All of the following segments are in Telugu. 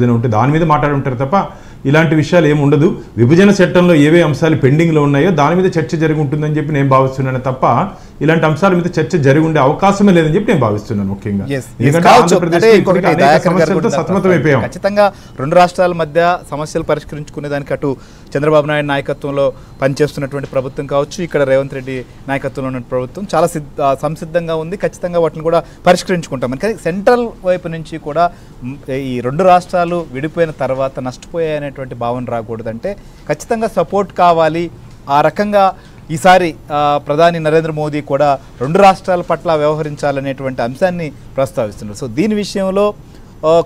ఉంటే దాని మీద మాట్లాడుంటారు తప్ప ఇలాంటి విషయాలు ఏమి ఉండదు. విభజన చట్టంలో ఏవే అంశాలు పెండింగ్లో ఉన్నాయో దాని మీద చర్చ జరిగి ఉంటుందని చెప్పి నేను భావిస్తున్నాను తప్ప ఇలాంటి అంశాల మీద చర్చ జరిగి ఉండే అవకాశమే లేదని చెప్పి నేను భావిస్తున్నాను. ముఖ్యంగా సతమతమైపోయాం. ఖచ్చితంగా రెండు రాష్ట్రాల మధ్య సమస్యలు పరిష్కరించుకునే దానికి అటు చంద్రబాబు నాయుడు నాయకత్వంలో పనిచేస్తున్నటువంటి ప్రభుత్వం కావచ్చు, ఇక్కడ రేవంత్ రెడ్డి నాయకత్వంలో ఉన్న ప్రభుత్వం చాలా సంసిద్ధంగా ఉంది. ఖచ్చితంగా వాటిని కూడా పరిష్కరించుకుంటాం. కానీ సెంట్రల్ వైపు నుంచి కూడా ఈ రెండు రాష్ట్రాలు విడిపోయిన తర్వాత నష్టపోయాయనేటువంటి భావన రాకూడదంటే ఖచ్చితంగా సపోర్ట్ కావాలి. ఆ రకంగా ఈసారి ప్రధాని నరేంద్ర మోదీ కూడా రెండు రాష్ట్రాల పట్ల వ్యవహరించాలనేటువంటి అంశాన్ని ప్రస్తావిస్తున్నారు. సో దీని విషయంలో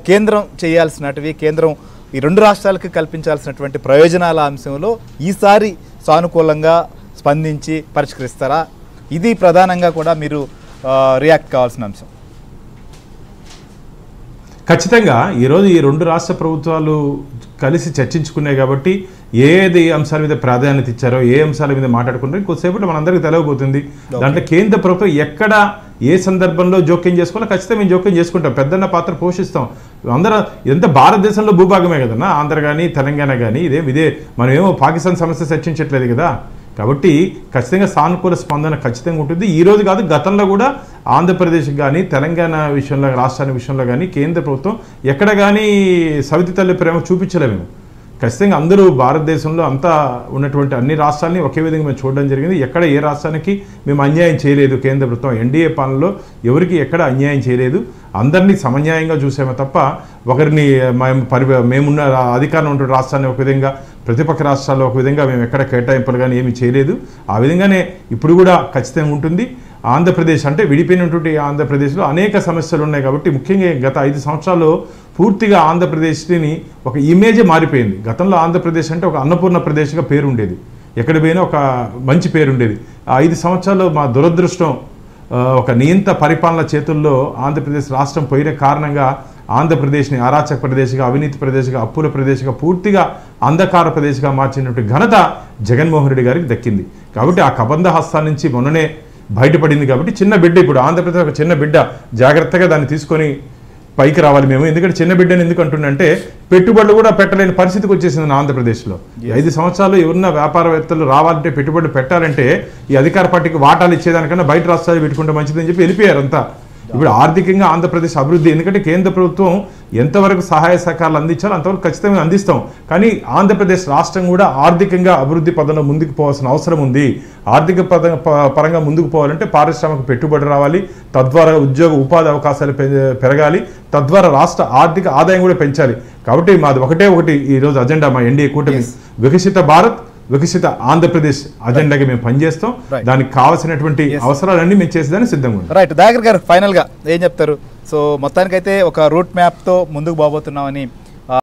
కేంద్రం చేయాల్సినటివి, కేంద్రం ఈ రెండు రాష్ట్రాలకు కల్పించాల్సినటువంటి ప్రయోజనాల అంశంలో ఈసారి సానుకూలంగా స్పందించి పరిష్కరిస్తారా? ఇది ప్రధానంగా కూడా మీరు రియాక్ట్ కావాల్సిన అంశం. ఖచ్చితంగా ఈరోజు ఈ రెండు రాష్ట్ర ప్రభుత్వాలు కలిసి చర్చించుకున్నాయి కాబట్టి ఏది అంశాల మీద ప్రాధాన్యత ఇచ్చారో, ఏ అంశాల మీద మాట్లాడుకున్నారో కొద్దిసేపట్లో మనందరికీ తెలియబోతుంది. దాంట్లో కేంద్ర ప్రభుత్వం ఎక్కడ ఏ సందర్భంలో జోక్యం చేసుకోవాలో ఖచ్చితంగా మేము జోక్యం చేసుకుంటాం, పెద్దన్న పాత్ర పోషిస్తాం. అందరం ఇదంతా భారతదేశంలో భూభాగమే కదన్నా, ఆంధ్ర కానీ తెలంగాణ కానీ ఇదే మనమేమో పాకిస్తాన్ సమస్య చర్చించట్లేదు కదా. కాబట్టి ఖచ్చితంగా సానుకూల స్పందన ఖచ్చితంగా ఉంటుంది. ఈరోజు కాదు, గతంలో కూడా ఆంధ్రప్రదేశ్ కానీ తెలంగాణ విషయంలో, రాష్ట్రాల విషయంలో కానీ కేంద్ర ప్రభుత్వం ఎక్కడ కానీ సవితి తల్లి ప్రేమ చూపించలేము. ఖచ్చితంగా అందరూ భారతదేశంలో అంతా ఉన్నటువంటి అన్ని రాష్ట్రాలని ఒకే విధంగా మేము చూడడం జరిగింది. ఎక్కడ ఏ రాష్ట్రానికి మేము అన్యాయం చేయలేదు. కేంద్ర ప్రభుత్వం ఎన్డీఏ పాలనలో ఎవరికి ఎక్కడ అన్యాయం చేయలేదు. అందరినీ సమన్యాయంగా చూసామే తప్ప ఒకరిని మేమున్న అధికారంలో ఉన్న రాష్ట్రాన్ని ఒక విధంగా, ప్రతిపక్ష రాష్ట్రాల్లో ఒక విధంగా మేము ఎక్కడ కేటాయింపులు కానీ ఏమీ చేయలేదు. ఆ విధంగానే ఇప్పుడు కూడా ఖచ్చితంగా ఉంటుంది. ఆంధ్రప్రదేశ్ అంటే విడిపోయినటువంటి ఆంధ్రప్రదేశ్లో అనేక సమస్యలు ఉన్నాయి కాబట్టి ముఖ్యంగా గత 5 సంవత్సరాల్లో పూర్తిగా ఆంధ్రప్రదేశ్ని ఒక ఇమేజే మారిపోయింది. గతంలో ఆంధ్రప్రదేశ్ అంటే ఒక అన్నపూర్ణ ప్రదేశ్గా పేరు ఉండేది, ఎక్కడ పోయినా ఒక మంచి పేరు ఉండేది. ఆ 5 సంవత్సరాల్లో మా దురదృష్టం ఒక నియంత పరిపాలన చేతుల్లో ఆంధ్రప్రదేశ్ రాష్ట్రం పోయిన కారణంగా ఆంధ్రప్రదేశ్ని అరాచక ప్రదేశ్గా, అవినీతి ప్రదేశ్గా, అప్పుల ప్రదేశ్గా, పూర్తిగా అంధకార ప్రదేశ్గా మార్చినటువంటి ఘనత జగన్మోహన్ రెడ్డి గారికి దక్కింది. కాబట్టి ఆ కబంధ హస్తాల నుంచి మొన్ననే బయటపడింది. కాబట్టి చిన్న బిడ్డ, ఇప్పుడు ఆంధ్రప్రదేశ్ ఒక చిన్న బిడ్డ, జాగ్రత్తగా దాన్ని తీసుకొని పైకి రావాలి మేము. ఎందుకంటే చిన్న బిడ్డని ఎందుకు అంటున్నంటే పెట్టుబడులు కూడా పెట్టలేని పరిస్థితికి వచ్చేసింది ఆంధ్రప్రదేశ్లో. 5 సంవత్సరాలు ఎవరున్న వ్యాపారవేత్తలు రావాలంటే, పెట్టుబడులు పెట్టాలంటే ఈ అధికార పార్టీకి వాటాలు ఇచ్చేదానికన్నా బయట రాష్ట్రాలు పెట్టుకుంటే మంచిదని చెప్పి వెళ్ళిపోయారు అంతా. ఇప్పుడు ఆర్థికంగా ఆంధ్రప్రదేశ్ అభివృద్ధి, ఎందుకంటే కేంద్ర ప్రభుత్వం ఎంతవరకు సహాయ సహకారాలు అందించాలో అంతవరకు ఖచ్చితంగా అందిస్తాం. కానీ ఆంధ్రప్రదేశ్ రాష్ట్రం కూడా ఆర్థికంగా అభివృద్ధి పదంలో ముందుకు పోవాల్సిన అవసరం ఉంది. ఆర్థిక పరంగా ముందుకు పోవాలంటే పారిశ్రామిక పెట్టుబడి రావాలి, తద్వారా ఉద్యోగ ఉపాధి అవకాశాలు పెరగాలి, తద్వారా రాష్ట్ర ఆర్థిక ఆదాయం కూడా పెంచాలి. కాబట్టి మాది ఒకటి ఈరోజు అజెండా, మా ఎన్డీఏ కూటమి వికసిత భారత్, వికసిత ఆంధ్రప్రదేశ్ అజెండాగా మేము పనిచేస్తాం. దానికి కావాల్సినటువంటి అవసరాలన్నీ మేము చేసేదానికి సిద్ధంగా ఉన్నాం. రైట్, దయాకర్ గారు ఫైనల్ గా ఏం చెప్తారు? సో మొత్తానికైతే ఒక రూట్ మ్యాప్ తో ముందుకు పోబోతున్నామని